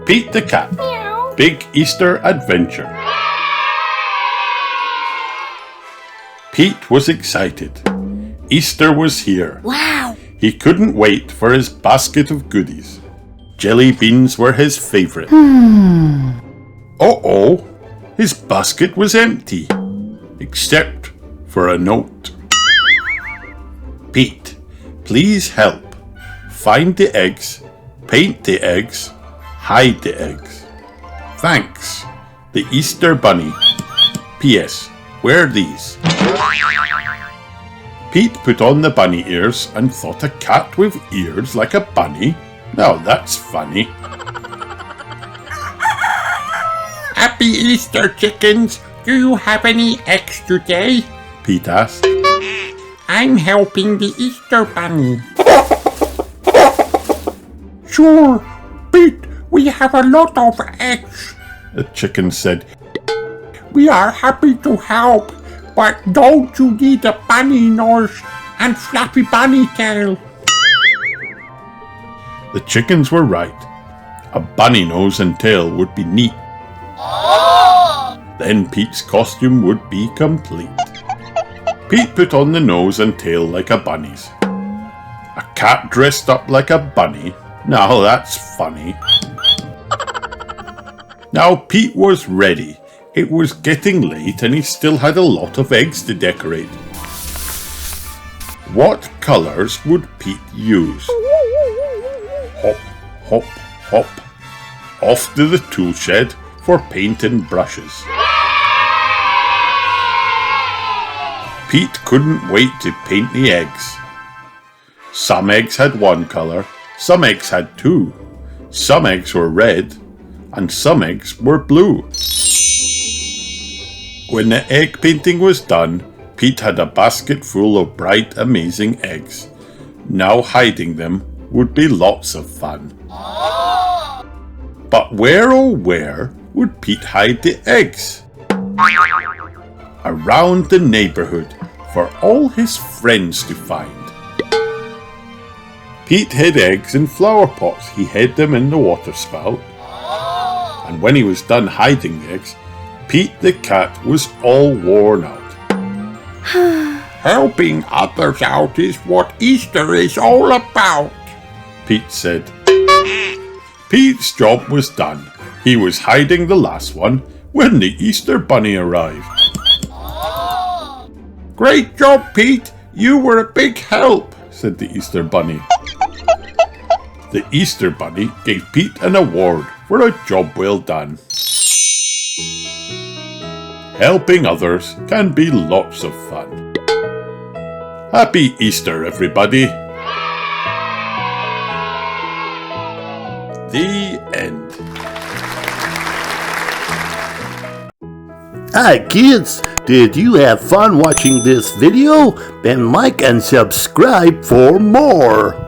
Pete the Cat. Big Easter Adventure. Pete was excited. Easter was here. Wow! He couldn't wait for his basket of goodies. Jelly beans were his favorite. Uh-oh, his basket was empty, except for a note. Pete, please help. Find the eggs, paint the eggs, hide the eggs. Thanks, the Easter Bunny. P.S. Wear these. Pete put on the bunny ears and thought a cat with ears like a bunny? Now that's funny. Happy Easter, chickens! Do you have any eggs today? Pete asked. I'm helping the Easter Bunny. Sure, Pete, we have a lot of eggs. the chicken said. We are happy to help, but don't you need a bunny nose and flappy bunny tail? The chickens were right. A bunny nose and tail would be neat. Then Pete's costume would be complete. Pete put on the nose and tail like a bunny's. A cat dressed up like a bunny? Now that's funny. Now Pete was ready. It was getting late and he still had a lot of eggs to decorate. What colours would Pete use? Hop, hop, hop. Off to the tool shed for paint and brushes. Pete couldn't wait to paint the eggs. Some eggs had one colour, some eggs had two, some eggs were red, and some eggs were blue. When the egg painting was done, Pete had a basket full of bright, amazing eggs. Now hiding them would be lots of fun. But where, oh where, would Pete hide the eggs? Around the neighbourhood for all his friends to find. Pete hid eggs in flower pots. He hid them in the water spout. And when he was done hiding the eggs, Pete the cat was all worn out. Helping others out is what Easter is all about, Pete said. Pete's job was done. He was hiding the last one when the Easter Bunny arrived. Great job, Pete! You were a big help, said the Easter Bunny. The Easter Bunny gave Pete an award for a job well done. Helping others can be lots of fun. Happy Easter, everybody! The end. Hi kids, did you have fun watching this video? Then like and subscribe for more.